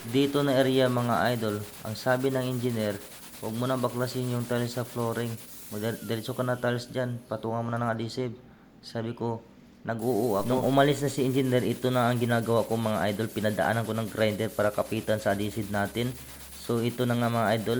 Dito na area mga idol, ang sabi ng engineer, huwag mo na baklasin yung tiles sa flooring. Diretso ka na tiles dyan, patungan mo na ng adhesive. Sabi ko, nag-oo ako. Nung umalis na si engineer, ito na ang ginagawa ko mga idol. Pinadaanan ko ng grinder para kapitan sa adhesive natin. So ito na nga mga idol,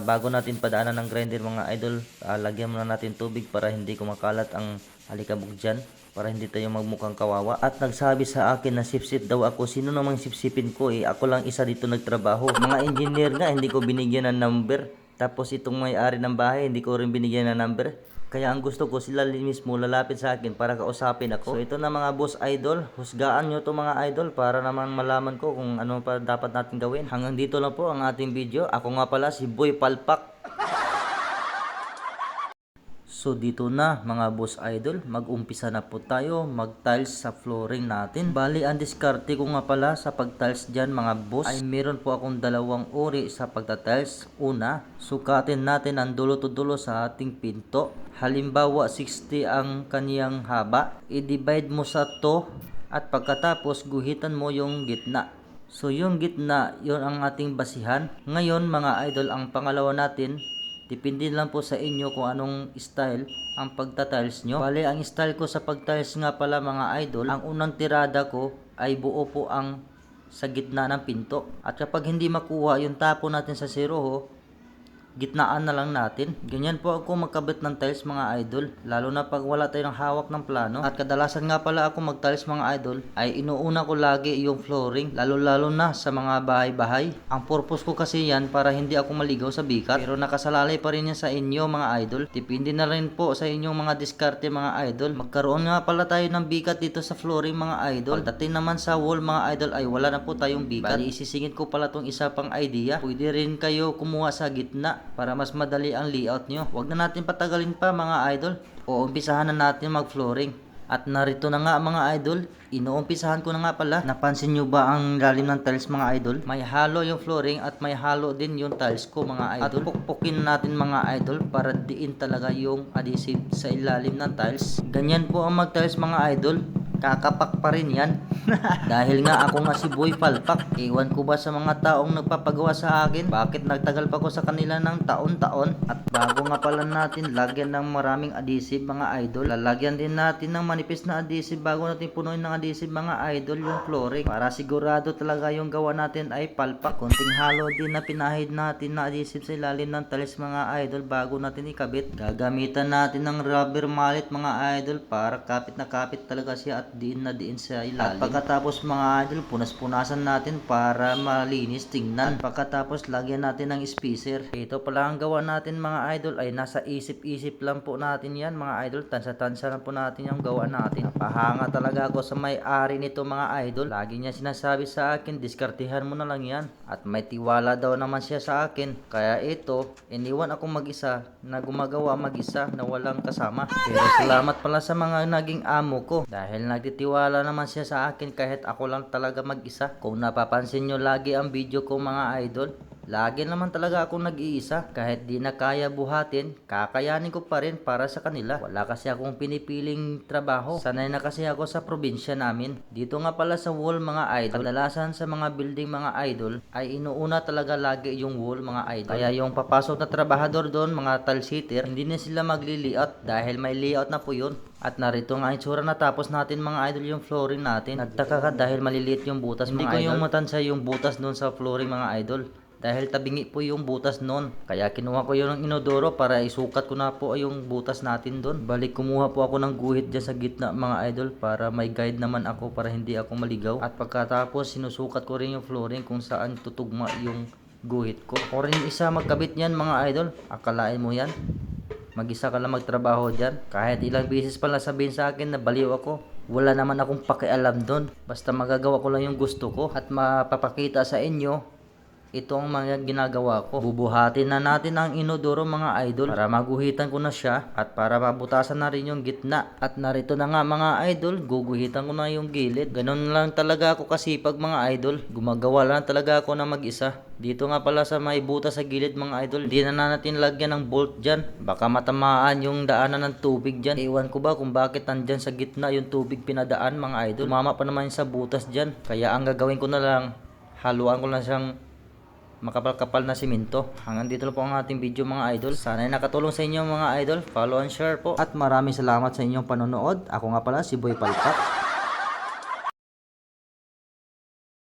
bago natin padaanan ng grinder mga idol, lagyan muna natin tubig para hindi kumakalat ang alikabok dyan, para hindi tayo magmukhang kawawa. At nagsabi sa akin na sip-sip daw ako. Sino namang sip-sipin ko ako lang isa dito nagtrabaho. Mga engineer nga hindi ko binigyan ng number. Tapos itong may-ari ng bahay hindi ko rin binigyan ng number. Kaya ang gusto ko sila mismo lalapit sa akin para kausapin ako. So ito na mga boss idol, husgaan nyo to mga idol para naman malaman ko kung ano pa dapat natin gawin. Hanggang dito lang po ang ating video. Ako nga pala si Boy Palpak. So dito na mga boss idol, mag-umpisa na po tayo mag-tiles sa flooring natin. Bali ang diskarte ko nga pala sa pag-tiles dyan mga boss ay meron po akong dalawang uri sa pagta-tiles. Una, sukatin natin ang dulo to dulo sa ating pinto. Halimbawa 60 ang kaniyang haba, i-divide mo sa 2 at pagkatapos guhitan mo yung gitna. So yung gitna, yon ang ating basihan. Ngayon mga idol, ang pangalawa natin, depende lang po sa inyo kung anong style ang pagta-tiles nyo. Bale, ang style ko sa pag-tiles nga pala mga idol, ang unang tirada ko ay buo po ang sa gitna ng pinto. At kapag hindi makuha yung tapo natin sa zero, gitnaan na lang natin. Ganyan po ako magkabit ng tiles mga idol, lalo na pag wala tayong hawak ng plano. At kadalasan nga pala ako mag-tiles mga idol ay inuuna ko lagi yung flooring, lalo na sa mga bahay-bahay. Ang purpose ko kasi yan para hindi ako maligaw sa bikat, pero nakasalalay pa rin yan sa inyo mga idol. Depende na rin po sa inyong mga diskarte mga idol. Magkaroon nga pala tayo ng bikat dito sa flooring mga idol. Pagdating naman sa wall mga idol ay wala na po tayong bikat. Bali isisingit ko pala tong isa pang idea. Pwede rin kayo kumuha sa gitna para mas madali ang layout nyo. Huwag na natin patagalin pa mga idol. Umpisahan na natin mag flooring. At narito na nga mga idol, inuumpisahan ko na nga pala. Napansin nyo ba ang lalim ng tiles mga idol? May halo yung flooring at may halo din yung tiles ko mga idol. At pukpukin natin mga idol para diin talaga yung adhesive sa ilalim ng tiles. Ganyan po ang mag tiles mga idol. Kakapak pa rin yan. Dahil nga ako nga si Boy Palpak. Iwan ko ba sa mga taong nagpapagawa sa akin? Bakit nagtagal pa ko sa kanila ng taon-taon? At bago nga pala natin lagyan ng maraming adhesive mga idol, lalagyan din natin ng manipis na adhesive bago natin punuin ng adhesive mga idol yung flooring. Para sigurado talaga yung gawa natin ay palpak. Konting halo din na pinahid natin na adhesive sa ilalim ng tiles mga idol bago natin ikabit. Gagamitan natin ng rubber mallet mga idol para kapit na kapit talaga siya at diin na diin sa ilalim. At pagkatapos mga idol, punas-punasan natin para malinis tingnan. At pagkatapos lagyan natin ng spacer. Ito pala ang gawa natin mga idol ay nasa isip-isip lang po natin yan mga idol. Tansa-tansa lang po natin yung gawa natin. Napahanga talaga ako sa may-ari nito mga idol. Lagi niya sinasabi sa akin, diskartihan mo na lang yan. At may tiwala daw naman siya sa akin. Kaya ito, iniwan ako mag-isa na gumagawa mag-isa na walang kasama. Pero salamat pala sa mga naging amo ko. Dahil nagtitiwala naman siya sa akin kahit ako lang talaga mag-isa. Kung napapansin nyo lagi ang video ko mga idol, lagi naman talaga akong nag-iisa. Kahit di na kaya buhatin, kakayanin ko pa rin para sa kanila. Wala kasi akong pinipiling trabaho. Sanay na kasi ako sa probinsya namin. Dito nga pala sa wall mga idol, kadalasan sa mga building mga idol, ay inuuna talaga lagi yung wall mga idol. Kaya yung papasok na trabahador doon, mga tile sitter, hindi na sila magli-layout dahil may layout na po yun. At narito nga itsura na tapos natin mga idol yung flooring natin. Nagtaka ka dahil maliliit yung butas mga idol. Hindi ko yung matansya yung butas doon sa flooring mga idol. Dahil tabingi po yung butas noon. Kaya kinuha ko yung inodoro para isukat ko na po yung butas natin doon. Balik kumuha po ako ng guhit dyan sa gitna mga idol para may guide naman ako para hindi ako maligaw. At pagkatapos sinusukat ko rin yung flooring kung saan tutugma yung guhit ko. Ako rin isa magkabit yan mga idol. Akalain mo yan? Mag-isa ka lang magtrabaho dyan. Kahit ilang beses pa lang sabihin sa akin na baliw ako, wala naman akong pakialam doon. Basta magagawa ko lang yung gusto ko at mapapakita sa inyo ito ang mga ginagawa ko. Bubuhatin na natin ang inodoro mga idol para maguhitan ko na siya at para mabutasan na rin yung gitna. At narito na nga mga idol, guguhitan ko na yung gilid. Ganun lang talaga ako kasipag mga idol. Gumagawa lang talaga ako na mag-isa. Dito nga pala sa may butas sa gilid mga idol, hindi na natin lagyan ng bolt dyan. Baka matamaan yung daanan ng tubig dyan. Iwan ko ba kung bakit nandyan sa gitna yung tubig pinadaan mga idol. Tumama pa naman sa butas dyan. Kaya ang gagawin ko na lang, haluan ko lang siyang makapal-kapal na simento. Hanggang dito lang po ang ating video mga idol. Sana ay nakatulong sa inyo mga idol. Follow and share po. At maraming salamat sa inyong panonood. Ako nga pala si Boy Palpak.